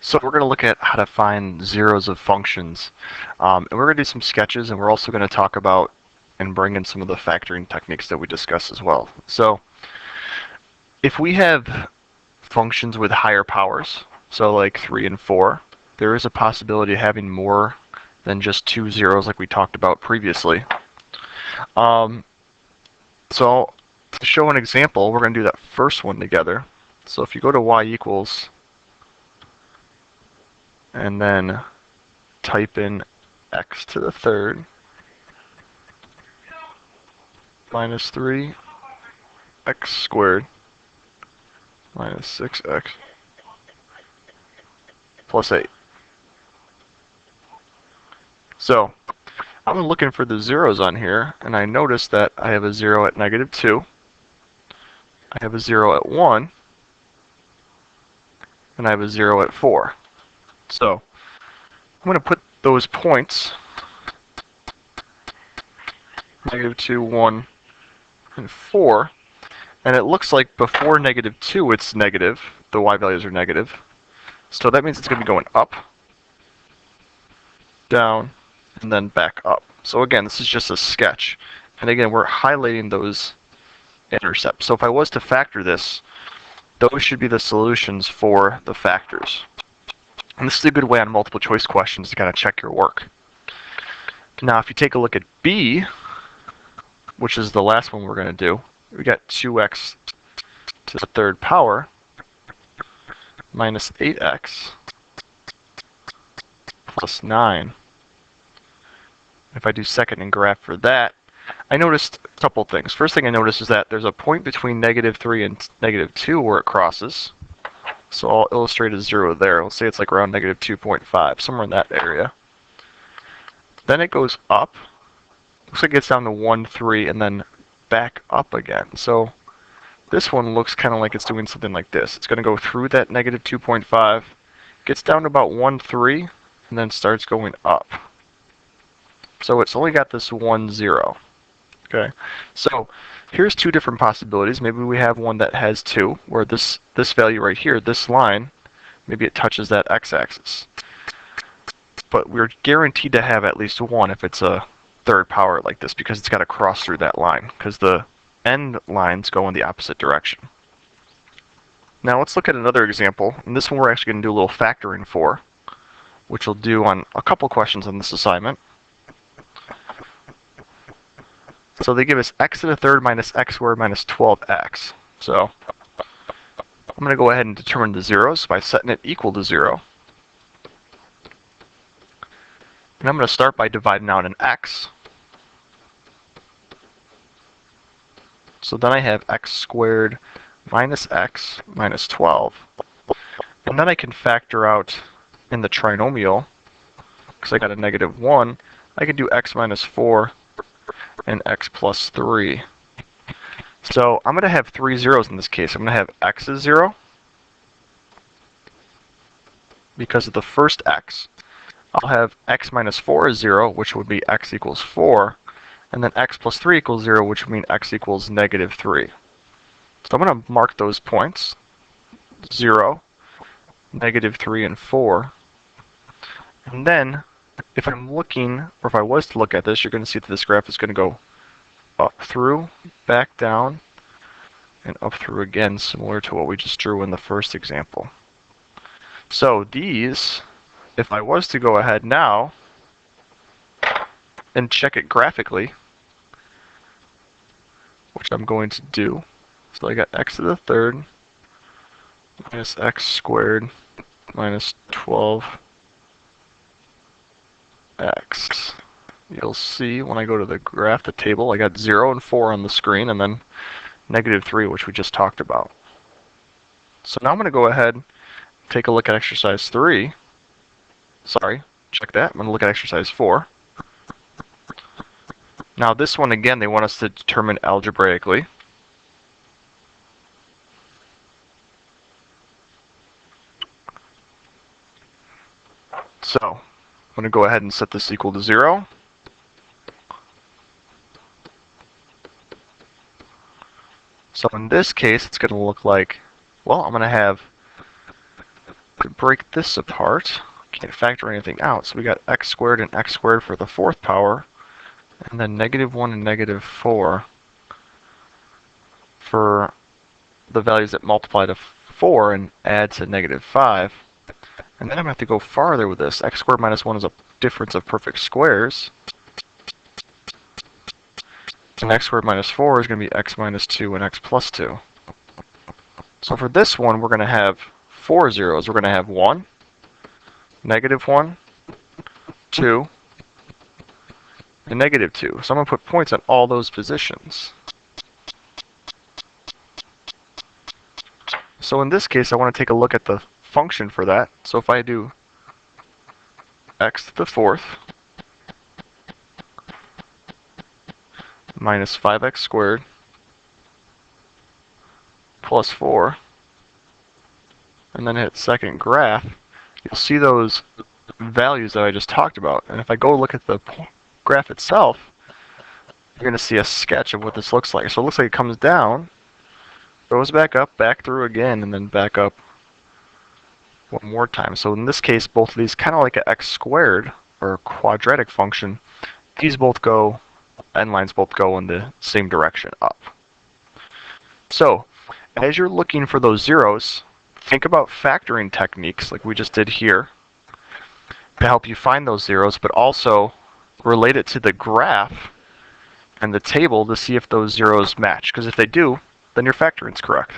So we're going to look at how to find zeros of functions. And we're going to do some sketches, and we're also going to talk about and bring in some of the factoring techniques that we discuss as well. So if we have functions with higher powers, so like 3 and 4, there is a possibility of having more than just 2 zeros like we talked about previously. So to show an example, we're going to do that first one together. So if you go to y equals and then type in x to the third minus 3 x squared minus 6x plus 8. So I'm looking for the zeros on here, and I notice that I have a 0 at -2, I have a 0 at 1, and I have a 0 at 4. So I'm going to put those points, -2, 1, and 4, and it looks like before -2 it's negative, the y values are negative. So that means it's going to be going up, down, and then back up. So again, this is just a sketch. And again, we're highlighting those intercepts. So if I was to factor this, those should be the solutions for the factors. And this is a good way on multiple choice questions to kind of check your work. Now, if you take a look at B, which is the last one we're going to do, we got 2x to the third power minus 8x plus 9. If I do second and graph for that, I noticed a couple things. First thing I noticed is that there's a point between -3 and -2 where it crosses. So I'll illustrate a 0 there. Let's say it's like around -2.5, somewhere in that area. Then it goes up. Looks like it gets down to 1, 3, and then back up again. So this one looks kind of like it's doing something like this. It's going to go through that -2.5, gets down to about 1, 3, and then starts going up. So it's only got this 1, 0. Okay, so here's two different possibilities. Maybe we have one that has 2, where this value right here, this line, maybe it touches that x-axis. But we're guaranteed to have at least 1 if it's a third power like this, because it's got to cross through that line, because the end lines go in the opposite direction. Now let's look at another example, and this one we're actually going to do a little factoring for, which we'll do on a couple questions on this assignment. So they give us x to the third minus x squared minus 12x. So I'm going to go ahead and determine the zeros by setting it equal to 0. And I'm going to start by dividing out an x. So then I have x squared minus x minus 12. And then I can factor out in the trinomial, because I got a -1, I can do x minus 4 and x plus 3. So I'm going to have 3 zeros in this case. I'm going to have x is 0 because of the first x. I'll have x minus 4 is 0, which would be x equals 4. And then x plus 3 equals 0, which would mean x equals -3. So I'm going to mark those points, 0, -3, and 4. And then if I'm looking, or if I was to look at this, you're going to see that this graph is going to go up through, back down, and up through again, similar to what we just drew in the first example. So these, if I was to go ahead now and check it graphically, which I'm going to do, so I got x to the third minus x squared minus 12x. You'll see when I go to the graph, the table, I got 0 and 4 on the screen, and then -3, which we just talked about. So now I'm going to go ahead and take a look at exercise 3. Sorry, check that. I'm going to look at exercise 4. Now this one, again, they want us to determine algebraically. So I'm going to go ahead and set this equal to 0. So in this case, it's going to look like, well, I'm going to have To break this apart, can't factor anything out, so we got x squared and x squared for the fourth power, and then -1 and -4 for the values that multiply to 4 and add to -5. And then I'm going to have to go farther with this. X squared minus 1 is a difference of perfect squares. And x squared minus 4 is going to be x minus 2 and x plus 2. So for this one, we're going to have 4 zeros. We're going to have 1, -1, 2, and -2. So I'm going to put points on all those positions. So in this case, I want to take a look at the function for that. So if I do x to the fourth minus 5x squared plus 4, and then hit second graph, you'll see those values that I just talked about. And if I go look at the graph itself, you're going to see a sketch of what this looks like. So it looks like it comes down, goes back up, back through again, and then back up one more time. So in this case, both of these, kind of like an x squared or a quadratic function, these both go, end lines both go in the same direction, up. So as you're looking for those zeros, think about factoring techniques like we just did here to help you find those zeros, but also relate it to the graph and the table to see if those zeros match. Because if they do, then your factoring's correct.